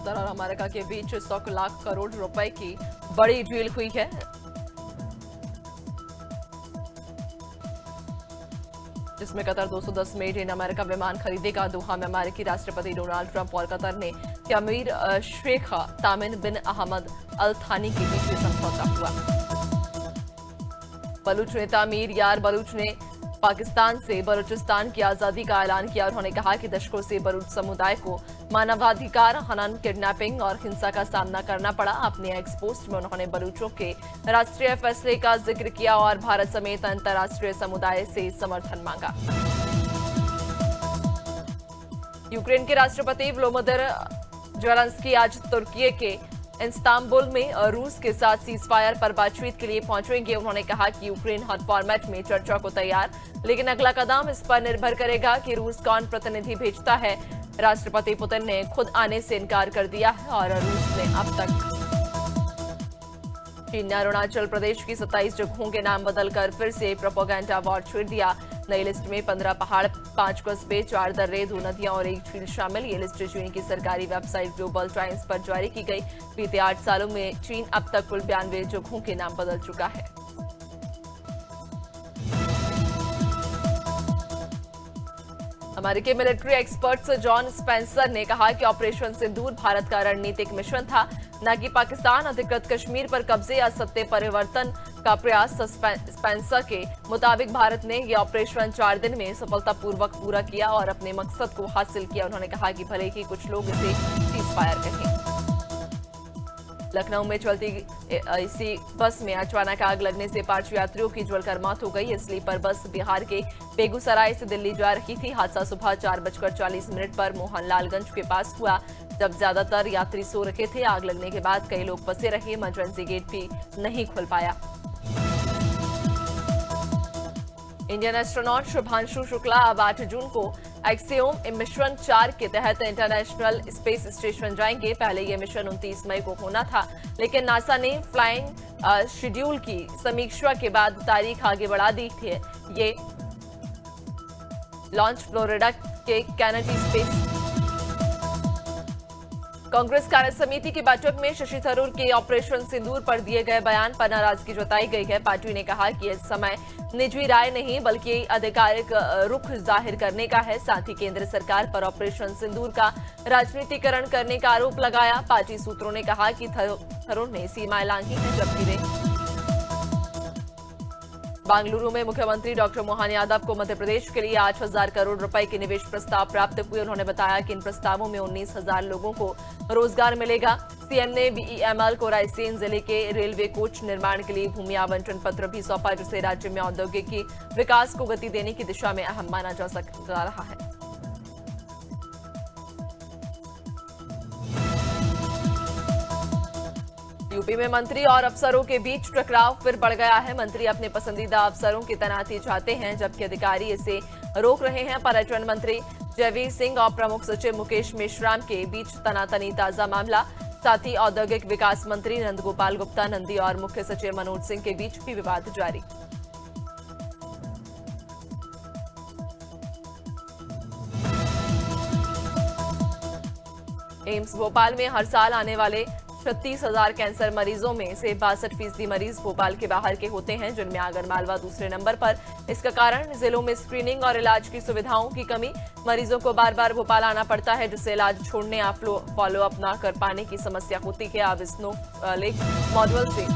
Qatar और America के बीच 100 लाख करोड़ रुपए की बड़ी डील हुई है। जिसमें कतर 210 मेड इन अमेरिका विमान खरीदेगा। दोहा में अमेरिकी राष्ट्रपति डोनाल्ड ट्रंप और कतर ने अमीर शेख तामिन बिन अहमद अल थानी के बीच समझौता हुआ। बलूच नेता अमीर यार बलूच ने पाकिस्तान से बलूचिस्तान की आजादी का ऐलान किया। उन्होंने कहा कि दशकों से बलूच समुदाय को मानवाधिकार हनन, किडनैपिंग और हिंसा का सामना करना पड़ा। अपने एक्स पोस्ट में उन्होंने बलूचों के राष्ट्रीय फैसले का जिक्र किया और भारत समेत अंतर्राष्ट्रीय समुदाय से समर्थन मांगा। यूक्रेन के राष्ट्रपति व्लोदिमीर ज़ेलेंस्की आज तुर्की के इस्तांबुल में रूस के साथ सीजफायर पर बातचीत के लिए पहुंचेंगे। उन्होंने कहा कि यूक्रेन हर फॉर्मेट में चर्चा को तैयार, लेकिन अगला कदम इस पर निर्भर करेगा कि रूस कौन प्रतिनिधि भेजता है। राष्ट्रपति पुतिन ने खुद आने से इनकार कर दिया है और रूस ने अब तक चीन ने अरुणाचल प्रदेश की 27 जगहों के नाम बदलकर फिर से प्रोपेगेंडा वॉर छेड़ दिया। नई लिस्ट में 15 पहाड़, 5 कस्बे, 4 दर्रे, 2 नदियां और 1 झील शामिल। ये लिस्ट चीन की सरकारी वेबसाइट ग्लोबल टाइम्स पर जारी की गई। बीते 8 सालों में चीन अब तक कुल 92 जगहों के नाम बदल चुका है। अमेरिकी मिलिट्री एक्सपर्ट जॉन स्पेंसर ने कहा कि ऑपरेशन सिंदूर भारत का रणनीतिक मिशन था, न कि पाकिस्तान अधिकृत कश्मीर पर कब्जे या सत्ते परिवर्तन का प्रयास। स्पेंसर के मुताबिक भारत ने यह ऑपरेशन 4 दिन में सफलतापूर्वक पूरा किया और अपने मकसद को हासिल किया। उन्होंने कहा कि भले ही कुछ लोग इसे सीजफायर कहें। लखनऊ में चलती इसी बस में अचानक आग लगने से 5 यात्रियों की जलकर मौत हो गई। स्लीपर बस बिहार के बेगूसराय से दिल्ली जा रही थी। हादसा सुबह 4:40 पर मोहनलालगंज के पास हुआ, जब ज्यादातर यात्री सो रहे थे। आग लगने के बाद कई लोग फंसे रहे। इमरजेंसी गेट भी नहीं खुल पाया। इंडियन एस्ट्रोनॉट शुभांशु शुक्ला अब 8 जून को एक्सियोम मिशन 4 के तहत इंटरनेशनल स्पेस स्टेशन जाएंगे। पहले यह मिशन 29 मई को होना था, लेकिन नासा ने फ्लाइंग शेड्यूल की समीक्षा के बाद तारीख आगे बढ़ा दी थी। ये लॉन्च फ्लोरिडा के कैनेडी स्पेस। कांग्रेस कार्य समिति की बैठक में शशि थरूर के ऑपरेशन सिंदूर पर दिए गए बयान पर नाराजगी जताई गई है। पार्टी ने कहा कि इस समय निजी राय नहीं बल्कि आधिकारिक रुख जाहिर करने का है। साथ ही केंद्र सरकार पर ऑपरेशन सिंदूर का राजनीतिकरण करने का आरोप लगाया। पार्टी सूत्रों ने कहा कि थरूर ने सीमाएं लांघी हैं, जबकि वे बेंगलुरु में मुख्यमंत्री डॉक्टर मोहन यादव को मध्य प्रदेश के लिए 8,000 करोड़ रुपए के निवेश प्रस्ताव प्राप्त हुए। उन्होंने बताया कि इन प्रस्तावों में 19,000 लोगों को रोजगार मिलेगा। सीएम ने बीईएमएल को रायसेन जिले के रेलवे कोच निर्माण के लिए भूमि आवंटन पत्र भी सौंपा, जिसे राज्य में औद्योगिकी विकास को गति देने की दिशा में अहम माना जा रहा है। यूपी में मंत्री और अफसरों के बीच टकराव फिर बढ़ गया है। मंत्री अपने पसंदीदा अफसरों की तैनाती चाहते हैं, जबकि अधिकारी इसे रोक रहे हैं। पर्यटन मंत्री जयवीर सिंह और प्रमुख सचिव मुकेश मेश्राम के बीच तनातनी ताजा मामला। साथ ही औद्योगिक विकास मंत्री नंदगोपाल गुप्ता नंदी और मुख्य सचिव मनोज सिंह के बीच भी विवाद जारी। एम्स भोपाल में हर साल आने वाले 36,000 कैंसर मरीजों में से 62% मरीज भोपाल के बाहर के होते हैं, जिनमें आगरमालवा दूसरे नंबर पर। इसका कारण जिलों में स्क्रीनिंग और इलाज की सुविधाओं की कमी। मरीजों को बार बार भोपाल आना पड़ता है, जिससे इलाज छोड़ने या फॉलो अप न कर पाने की समस्या होती है। अब स्नो लेक मॉड्यूल से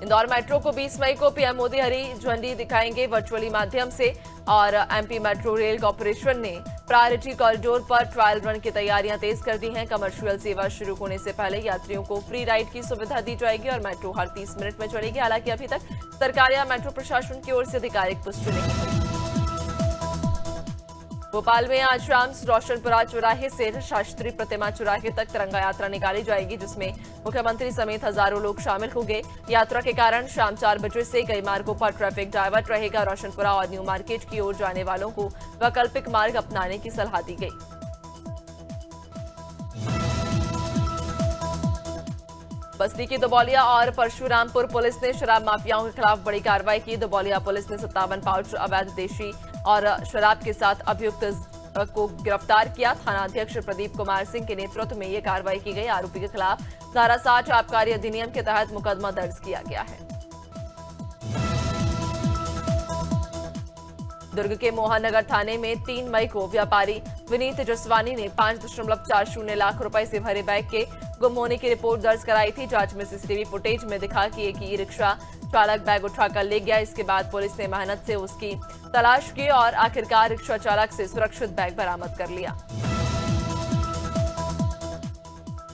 इंदौर मेट्रो को 20 मई को पीएम मोदी हरी झंडी दिखाएंगे वर्चुअली माध्यम से। और एमपी मेट्रो रेल कॉर्पोरेशन ने प्रायोरिटी कॉरिडोर पर ट्रायल रन की तैयारियां तेज कर दी हैं। कमर्शियल सेवा शुरू होने से पहले यात्रियों को फ्री राइड की सुविधा दी जाएगी और मेट्रो हर 30 मिनट में चलेगी। हालांकि अभी तक सरकार या मेट्रो प्रशासन की ओर से आधिकारिक पुष्टि नहीं हुई। भोपाल में आज शाम रोशनपुरा चौराहे से शास्त्री प्रतिमा चौराहे तक तिरंगा यात्रा निकाली जाएगी, जिसमें मुख्यमंत्री समेत हजारों लोग शामिल होंगे। यात्रा के कारण शाम 4 बजे से कई मार्गों पर ट्रैफिक डायवर्ट रहेगा। रोशनपुरा और न्यू मार्केट की ओर जाने वालों को वैकल्पिक मार्ग अपनाने की सलाह दी गई। बस्ती की दुबौलिया और परशुरामपुर पुलिस ने शराब माफियाओं के खिलाफ बड़ी कार्रवाई की। दुबौलिया पुलिस ने 57 पाउच अवैध देशी और शराब के साथ अभियुक्त को गिरफ्तार किया। थानाध्यक्ष प्रदीप कुमार सिंह के नेतृत्व में ये कार्रवाई की गई। आरोपी के खिलाफ धारा 60 आबकारी अधिनियम के तहत मुकदमा दर्ज किया गया है। दुर्ग के मोहन नगर थाने में 3 मई को व्यापारी विनीत जसवानी ने 5.40 लाख रुपए से भरे बैग के गुम होने की रिपोर्ट दर्ज कराई थी। जांच में सीसीटीवी फुटेज में दिखा कि एक ई रिक्शा चालक बैग उठाकर ले गया। इसके बाद पुलिस ने मेहनत से उसकी तलाश की और आखिरकार रिक्शा चालक से सुरक्षित बैग बरामद कर लिया।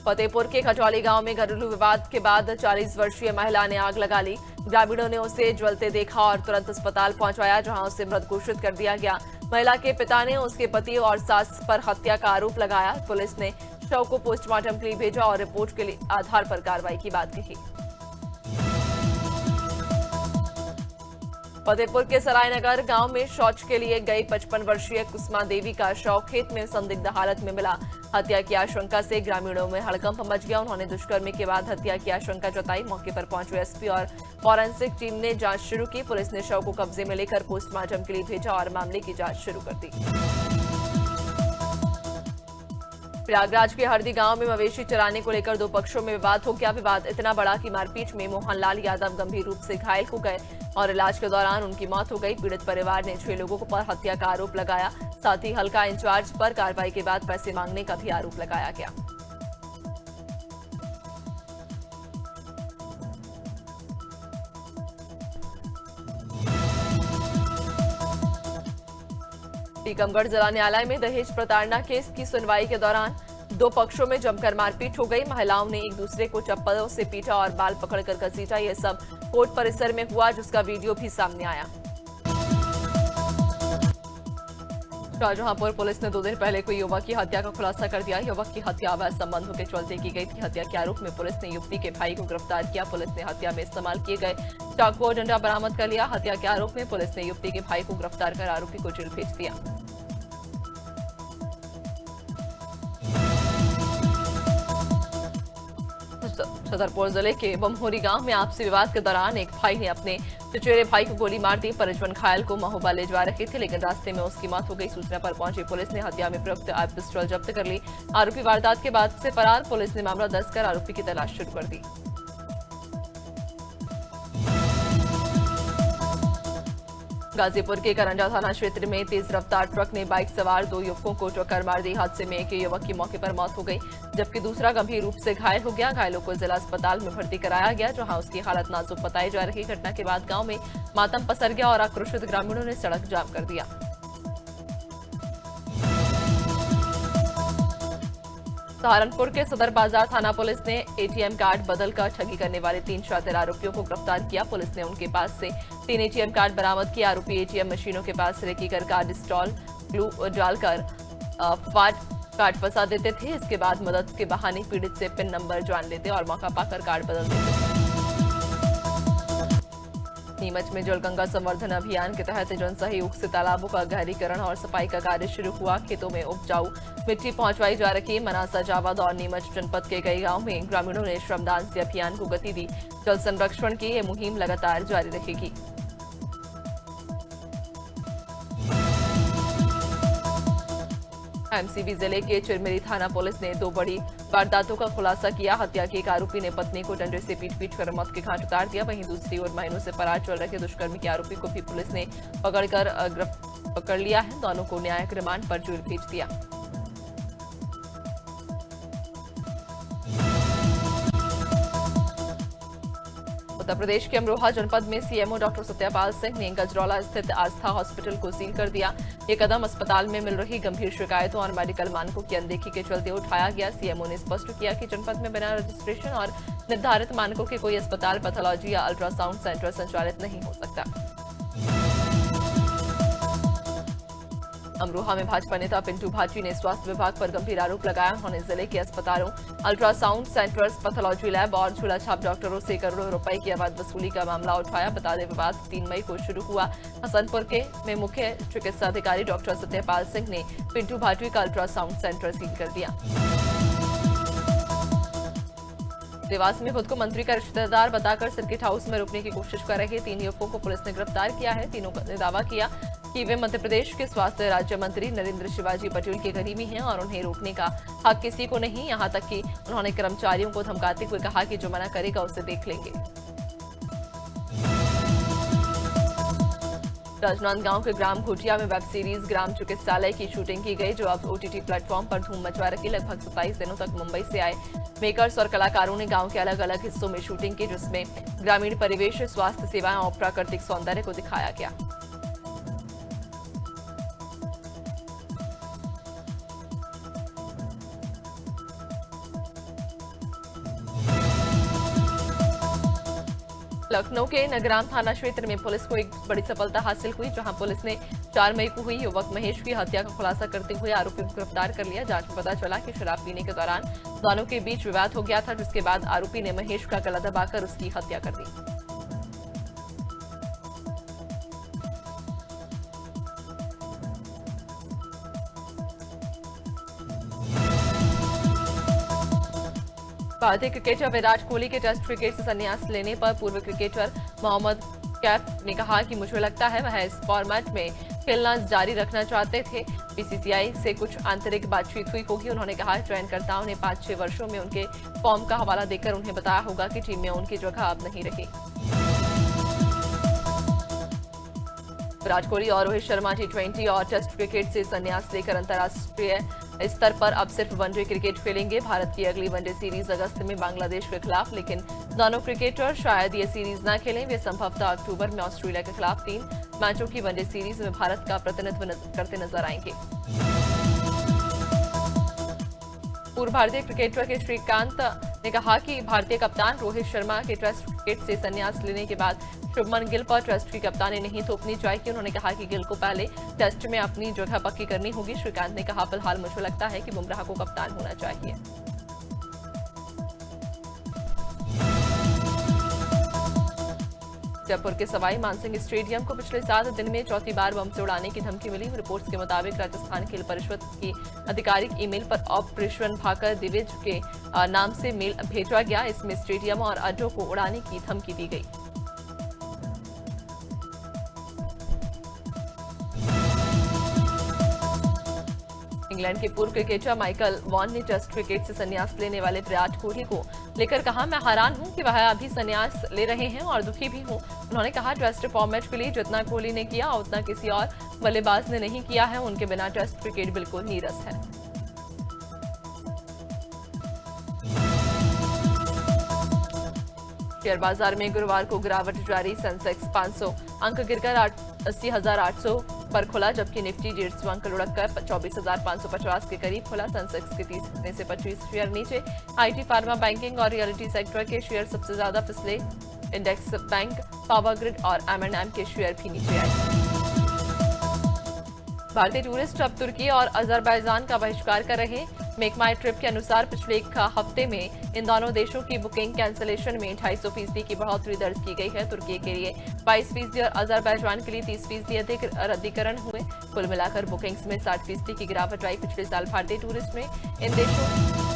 फतेहपुर के खटौली गांव में घरेलू विवाद के बाद 40 वर्षीय महिला ने आग लगा ली। ग्रामीणों ने उसे जलते देखा और तुरंत अस्पताल पहुंचाया, जहां उसे मृत घोषित कर दिया गया। महिला के पिता ने उसके पति और सास पर हत्या का आरोप लगाया। पुलिस ने शव को पोस्टमार्टम के लिए भेजा और रिपोर्ट के आधार पर कार्रवाई की बात कही। फतेहपुर के सरायनगर गांव में शौच के लिए गई 55 वर्षीय कुसुमा देवी का शव खेत में संदिग्ध हालत में मिला। हत्या की आशंका से ग्रामीणों में हड़कंप मच गया। उन्होंने दुष्कर्म के बाद हत्या की आशंका जताई। मौके पर पहुंचे एसपी और फॉरेंसिक टीम ने जांच शुरू की। पुलिस ने शव को कब्जे में लेकर पोस्टमार्टम के लिए भेजा और मामले की जांच शुरू कर दी। प्रयागराज के हरदी गांव में मवेशी चराने को लेकर 2 पक्षों में विवाद हो गया। विवाद इतना बड़ा कि मारपीट में मोहनलाल यादव गंभीर रूप से घायल हो गए और इलाज के दौरान उनकी मौत हो गई। पीड़ित परिवार ने 6 लोगों पर हत्या का आरोप लगाया। साथ ही हल्का इंचार्ज पर कार्रवाई के बाद पैसे मांगने का भी आरोप लगाया गया। टीकमगढ़ जिला न्यायालय में दहेज प्रताड़ना केस की सुनवाई के दौरान 2 पक्षों में जमकर मारपीट हो गई। महिलाओं ने एक दूसरे को चप्पलों से पीटा और बाल पकड़कर घसीटा। यह सब कोर्ट परिसर में हुआ, जिसका वीडियो भी सामने आया। शाहजहांपुर पुलिस ने 2 दिन पहले कोई युवक की हत्या का खुलासा कर दिया। युवक की हत्या अवैध संबंधों के चलते की गई थी। हत्या के आरोप में पुलिस ने युवती के भाई को गिरफ्तार किया। पुलिस ने हत्या में इस्तेमाल किए गए चाकू और डंडा बरामद कर लिया। हत्या के आरोप में पुलिस ने युवती के भाई को गिरफ्तार कर आरोपी को जेल भेज दिया। छतरपुर जिले के बमहोरी गांव में आपसी विवाद के दौरान एक भाई ने अपने चचेरे भाई को गोली मार दी। परिजन घायल को महोबा ले जा रहे थे, लेकिन रास्ते में उसकी मौत हो गई। सूचना पर पहुंची पुलिस ने हत्या में प्रयुक्त पिस्टल जब्त कर ली। आरोपी वारदात के बाद से फरार। पुलिस ने मामला दर्ज कर आरोपी की तलाश शुरू कर दी। गाजीपुर के करंजा थाना क्षेत्र में तेज रफ्तार ट्रक ने बाइक सवार 2 युवकों को टक्कर मार दी। हादसे में एक युवक की मौके पर मौत हो गई, जबकि दूसरा गंभीर रूप से घायल हो गया। घायलों को जिला अस्पताल में भर्ती कराया गया, जहां उसकी हालत नाजुक बताई जा रही। घटना के बाद गांव में मातम पसर गया और आक्रोशित ग्रामीणों ने सड़क जाम कर दिया। सहारनपुर के सदर बाजार थाना पुलिस ने एटीएम कार्ड बदलकर ठगी करने वाले 3 शातिर आरोपियों को गिरफ्तार किया। पुलिस ने उनके पास से 3 एटीएम कार्ड बरामद किए। आरोपी एटीएम मशीनों के पास रेकी कर कार्ड स्टॉल ग्लू डालकर कार्ड फंसा देते थे। इसके बाद मदद के बहाने पीड़ित से पिन नंबर जान लेते और मौका पाकर कार्ड बदल देते थे। नीमच में जलगंगा संवर्धन अभियान के तहत जन सहयोग से तालाबों का गहरीकरण और सफाई का कार्य शुरू हुआ। खेतों में उपजाऊ मिट्टी पहुंचवाई जा रही। मनासा, जावद और नीमच जनपद के कई गांव में ग्रामीणों ने श्रमदान से अभियान को गति दी। जल संरक्षण की यह मुहिम लगातार जारी रहेगी। एमसीबी जिले के चिरमिरी थाना पुलिस ने 2 बड़ी वारदातों का खुलासा किया। हत्या के एक आरोपी ने पत्नी को डंडे से पीट कर मौत के घाट उतार दिया। वहीं दूसरी ओर महीनों से फरार चल रहे दुष्कर्म के आरोपी को भी पुलिस ने पकड़ लिया है। दोनों को न्यायिक रिमांड पर जेल भेज दिया। उत्तर प्रदेश के अमरोहा जनपद में सीएमओ डॉक्टर सत्यपाल सिंह ने गजरौला स्थित आस्था हॉस्पिटल को सील कर दिया। ये कदम अस्पताल में मिल रही गंभीर शिकायतों और मेडिकल मानकों की अनदेखी के चलते उठाया गया। सीएमओ ने स्पष्ट किया कि जनपद में बिना रजिस्ट्रेशन और निर्धारित मानकों के कोई अस्पताल, पैथोलॉजी या अल्ट्रासाउंड सेंटर संचालित नहीं हो सकता। अमरोहा में भाजपा नेता पिंटू भाटी ने स्वास्थ्य विभाग पर गंभीर आरोप लगाया। उन्होंने जिले के अस्पतालों, अल्ट्रासाउंड सेंटर्स, पैथोलॉजी लैब और झूला छाप डॉक्टरों से करोड़ों रुपए की अवैध वसूली का मामला उठाया। बता दें, विवाद 3 मई को शुरू हुआ। हसनपुर में मुख्य चिकित्सा अधिकारी डॉक्टर सत्यपाल सिंह ने पिंटू भाटी का अल्ट्रासाउंड सेंटर सील कर दिया। देवास में खुद को मंत्री का रिश्तेदार बताकर सर्किट हाउस में रुकने की कोशिश कर रहे 3 युवकों को पुलिस ने गिरफ्तार किया है। तीनों ने दावा किया कि वे मध्य प्रदेश के स्वास्थ्य राज्य मंत्री नरेंद्र शिवाजी पटेल के करीबी हैं और उन्हें रोकने का हक किसी को नहीं। यहां तक कि उन्होंने कर्मचारियों को धमकाते हुए कहा कि जो मना करेगा उसे देख लेंगे। राजनांदगांव के ग्राम घोटिया में वेब सीरीज ग्राम चिकित्सालय की शूटिंग की गई, जो अब ओटीटी प्लेटफॉर्म पर धूम मचवा रही। लगभग 27 दिनों तक मुंबई से आए मेकर्स और कलाकारों ने गांव के अलग अलग हिस्सों में शूटिंग की, जिसमें ग्रामीण परिवेश, स्वास्थ्य सेवाएं और प्राकृतिक सौंदर्य को दिखाया गया। लखनऊ के नगराम थाना क्षेत्र में पुलिस को एक बड़ी सफलता हासिल हुई, जहां पुलिस ने 4 मई को हुई युवक महेश की हत्या का खुलासा करते हुए आरोपी को गिरफ्तार कर लिया। जांच में पता चला कि शराब पीने के दौरान दोनों के बीच विवाद हो गया था, जिसके बाद आरोपी ने महेश का गला दबाकर उसकी हत्या कर दी। भारतीय क्रिकेटर विराट कोहली के टेस्ट क्रिकेट से संन्यास लेने पर पूर्व क्रिकेटर मोहम्मद कैफ ने कहा कि मुझे लगता है वह इस फॉर्मेट में खेलना जारी रखना चाहते थे। बीसीसीआई से कुछ आंतरिक बातचीत हुई होगी। उन्होंने कहा चयनकर्ताओं ने 5-6 वर्षों में उनके फॉर्म का हवाला देकर उन्हें बताया होगा कि टीम में उनकी जगह अब नहीं रही। विराट कोहली और रोहित शर्मा T20 और टेस्ट क्रिकेट से संन्यास लेकर अंतर्राष्ट्रीय स्तर पर अब सिर्फ वनडे क्रिकेट खेलेंगे। भारत की अगली वनडे सीरीज अगस्त में बांग्लादेश के खिलाफ, लेकिन दोनों क्रिकेटर शायद ये सीरीज न खेलें। वे संभवतः अक्टूबर में ऑस्ट्रेलिया के खिलाफ 3 मैचों की वनडे सीरीज में भारत का प्रतिनिधित्व करते नजर आएंगे। पूर्व भारतीय क्रिकेटर के श्रीकांत ने कहा कि भारतीय कप्तान रोहित शर्मा के टेस्ट क्रिकेट से संन्यास लेने के बाद शुभमन गिल पर टेस्ट की कप्तानी नहीं थोपनी चाहिए। उन्होंने कहा कि गिल को पहले टेस्ट में अपनी जगह पक्की करनी होगी। श्रीकांत ने कहा, फिलहाल मुझे लगता है कि बुमराह को कप्तान होना चाहिए। जयपुर के सवाई मानसिंह स्टेडियम को पिछले 7 दिन में चौथी बार बम से उड़ाने की धमकी मिली। रिपोर्ट्स के मुताबिक राजस्थान खेल परिषद की आधिकारिक ईमेल पर ऑपरेशन भाकर दिविज के नाम से मेल भेजा गया। इसमें स्टेडियम और अड्डों को उड़ाने की धमकी दी गई। इंग्लैंड के पूर्व क्रिकेटर माइकल वॉन ने टेस्ट क्रिकेट से संन्यास लेने वाले विराट कोहली को लेकर कहा, मैं हैरान हूं कि वह अभी संन्यास ले रहे हैं और दुखी भी हूं। उन्होंने कहा, टेस्ट फॉर्मेट के लिए जितना कोहली ने किया उतना किसी और बल्लेबाज ने नहीं किया है। उनके बिना टेस्ट क्रिकेट बिल्कुल नीरस है। शेयर बाजार में गुरुवार को गिरावट जारी। सेंसेक्स 500 अंक गिरकर 80,800 पर खुला, जबकि निफ्टी 150 अंक लुढ़ककर 24,550 के करीब खुला। सेंसेक्स के 30 में से 25 शेयर नीचे। आईटी, फार्मा, बैंकिंग और रियलिटी सेक्टर के शेयर सबसे ज्यादा फिसले। इंडेक्स बैंक, पावर ग्रिड और M&M के शेयर भी नीचे आए। भारतीय टूरिस्ट अब तुर्की और अजरबैजान का बहिष्कार कर रहे। मेक माई ट्रिप के अनुसार पिछले 1 हफ्ते में इन दोनों देशों की बुकिंग कैंसिलेशन में 250% की बढ़ोतरी दर्ज की गई है। तुर्की के लिए 22% और अजरबैजान के लिए 30% अधिक रद्दीकरण हुए। कुल मिलाकर बुकिंग्स में 60% की गिरावट आई। पिछले साल भारतीय टूरिस्ट में इन देशों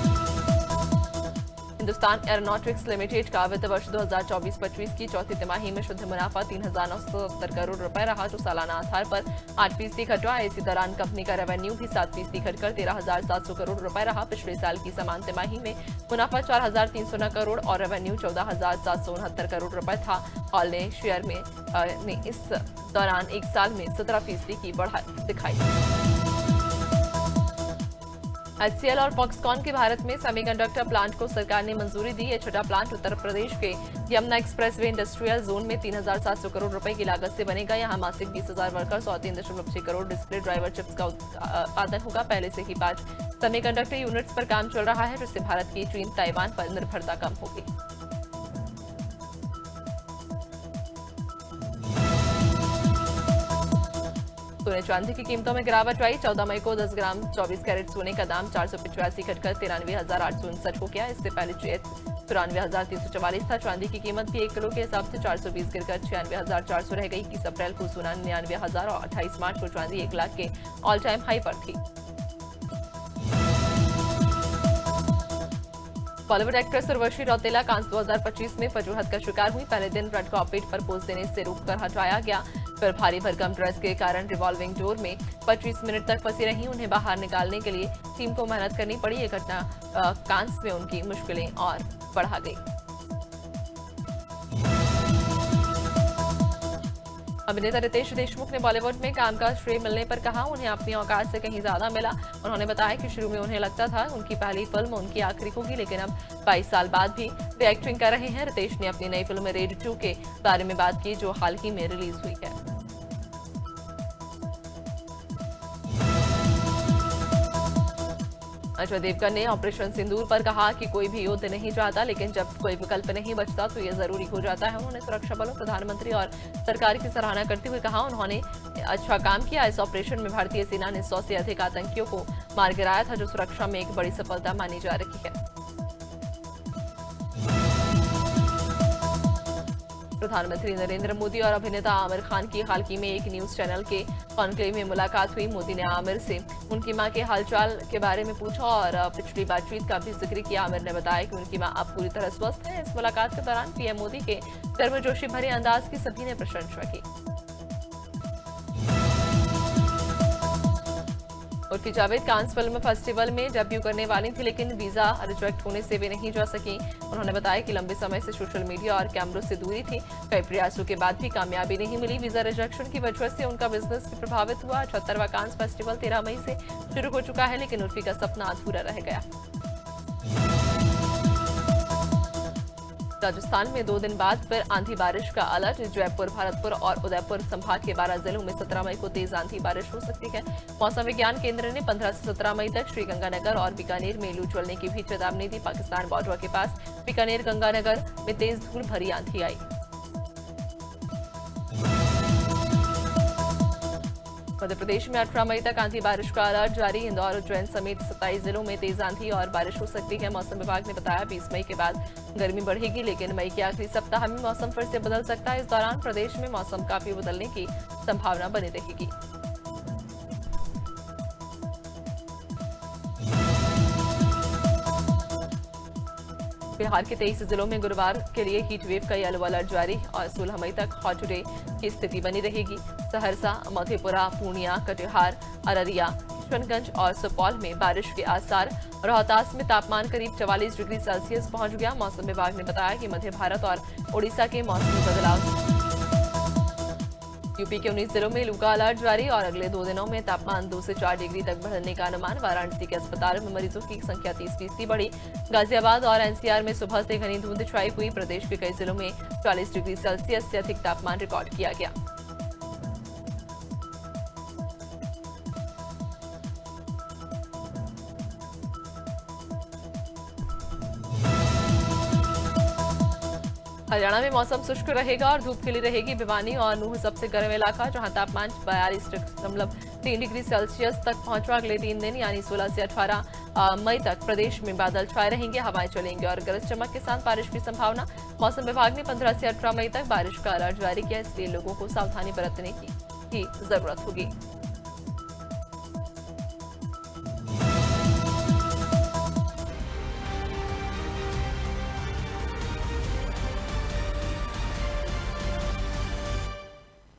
हिंदुस्तान एरोनॉटिक्स लिमिटेड का वित्त वर्ष 2024-25 की चौथी तिमाही में शुद्ध मुनाफा 3,970 करोड़ रुपए रहा, जो सालाना आधार पर 8% घटा। इसी दौरान कंपनी का रेवेन्यू भी 7% घटकर 13,700 करोड़ रुपए रहा। पिछले साल की समान तिमाही में मुनाफा 4,309 करोड़ और रेवेन्यू 14,769 करोड़ रुपए था। हॉल ने शेयर में इस दौरान 1 साल में 17% की बढ़त दिखाई। HCL और फॉक्सकॉन के भारत में सेमीकंडक्टर प्लांट को सरकार ने मंजूरी दी। ये छठा प्लांट उत्तर प्रदेश के यमुना एक्सप्रेसवे इंडस्ट्रियल जोन में 3,700 करोड़ रुपए की लागत से बनेगा। यहाँ मासिक 20,000 वर्कर्स और 3.6 करोड़ डिस्प्ले ड्राइवर चिप्स का उत्पादन होगा। पहले से ही 5 सेमीकंडक्टर यूनिट्स पर काम चल रहा है, जिससे भारत की चीन, ताइवान पर निर्भरता कम होगी। सोने चांदी की कीमतों में गिरावट आई। 14 मई को 10 ग्राम 24 कैरेट सोने का दाम 485 घटकर 93,859 हो गया। इससे पहले 94,344 था। चांदी की कीमत भी 1 किलो के हिसाब से 420 गिरकर 96,400 रह गई। 21 अप्रैल को सोना 99,000 और 28 मार्च को चांदी 1 लाख के ऑल टाइम हाई पर थी। बॉलीवुड एक्ट्रेस उर्वशी रौतेला कांस 2025 में वजूहत का शिकार हुई। पहले दिन रेड कार्पेट पर पोज देने से रोककर हटाया गया। फिर भारी भरकम ड्रेस के कारण रिवॉल्विंग डोर में 25 मिनट तक फंसी रही। उन्हें बाहर निकालने के लिए टीम को मेहनत करनी पड़ी। ये घटना कांस में उनकी मुश्किलें और बढ़ा गई। अभिनेता रितेश देशमुख ने बॉलीवुड में काम का श्रेय मिलने पर कहा उन्हें अपनी औकात से कहीं ज्यादा मिला। उन्होंने बताया कि शुरू में उन्हें लगता था उनकी पहली फिल्म उनकी आखिरी होगी, लेकिन अब 22 साल बाद भी वे एक्टिंग कर रहे हैं। रितेश ने अपनी नई फिल्म रेड 2 के बारे में बात की जो हाल ही में रिलीज हुई है। अजय देवगन ने ऑपरेशन सिंदूर पर कहा कि कोई भी युद्ध नहीं चाहता, लेकिन जब कोई विकल्प नहीं बचता तो ये जरूरी हो जाता है। उन्होंने सुरक्षा बलों, प्रधानमंत्री और सरकार की सराहना करते हुए कहा उन्होंने अच्छा काम किया। इस ऑपरेशन में भारतीय सेना ने 100 से अधिक आतंकियों को मार गिराया था, जो सुरक्षा में एक बड़ी सफलता मानी जा रही है। प्रधानमंत्री नरेंद्र मोदी और अभिनेता आमिर खान की हाल ही में एक न्यूज चैनल के कॉन्क्लेव में मुलाकात हुई। मोदी ने आमिर से उनकी मां के हालचाल के बारे में पूछा और पिछली बातचीत का भी जिक्र किया। आमिर ने बताया कि उनकी मां अब पूरी तरह स्वस्थ है। इस मुलाकात के दौरान पीएम मोदी के गर्मजोशी भरे अंदाज की सभी ने प्रशंसा की। Urfi Javed Cannes film festival में डेब्यू करने वाली थी, लेकिन वीजा रिजेक्ट होने से वे नहीं जा सकी। उन्होंने बताया कि लंबे समय से सोशल मीडिया और कैमरों से दूरी थी। कई प्रयासों के बाद भी कामयाबी नहीं मिली। वीजा रिजेक्शन की वजह से उनका बिजनेस भी प्रभावित हुआ। 78वां कांस फेस्टिवल 13 मई से शुरू हो चुका है, लेकिन उर्फी का सपना अधूरा रह गया। राजस्थान में 2 दिन बाद फिर आंधी बारिश का अलर्ट। जयपुर, भरतपुर और उदयपुर संभाग के 12 जिलों में 17 मई को तेज आंधी बारिश हो सकती है। मौसम विज्ञान केंद्र ने 15 से 17 मई तक श्रीगंगानगर और बीकानेर में लू चलने की भी चेतावनी दी। पाकिस्तान बॉर्डर के पास बीकानेर गंगानगर में तेज धूल भरी आंधी आई। मध्य प्रदेश में 18 मई तक आंधी बारिश का अलर्ट जारी। इंदौर, उज्जैन समेत 27 जिलों में तेज आंधी और बारिश हो सकती है। मौसम विभाग ने बताया 20 मई के बाद गर्मी बढ़ेगी, लेकिन मई के आखिरी सप्ताह में मौसम फिर से बदल सकता है। इस दौरान प्रदेश में मौसम काफी बदलने की संभावना बनी रहेगी। बिहार के 23 जिलों में गुरुवार के लिए हीट वेव का येलो अलर्ट जारी और 16 मई तक हॉट डे की स्थिति बनी रहेगी। सहरसा, मधेपुरा, पूर्णिया, कटिहार, अररिया, किशनगंज और सुपौल में बारिश के आसार। रोहतास में तापमान करीब 44 डिग्री सेल्सियस पहुंच गया। मौसम विभाग ने बताया कि मध्य भारत और ओडिशा के मौसमी बदलाव। यूपी के 19 जिलों में लू का अलर्ट जारी और अगले 2 दिनों में तापमान 2 से 4 डिग्री तक बढ़ने का अनुमान। वाराणसी के अस्पताल में मरीजों की संख्या 30% बढ़ी। गाजियाबाद और एनसीआर में सुबह से घनी धुंध छाई हुई। प्रदेश के कई जिलों में 40 डिग्री सेल्सियस से अधिक तापमान रिकॉर्ड किया गया। हरियाणा में मौसम शुष्क रहेगा और धूप खिली रहेगी। भिवानी और नूह सबसे गर्म इलाका, जहां तापमान 42.3 डिग्री सेल्सियस तक पहुंचा। अगले 3 दिन यानी 16 से 18 मई तक प्रदेश में बादल छाए रहेंगे, हवाएं चलेंगी और गरज चमक के साथ बारिश की संभावना। मौसम विभाग ने 15 से 18 मई तक बारिश का अलर्ट जारी किया, इसलिए लोगों को सावधानी बरतने की जरूरत होगी।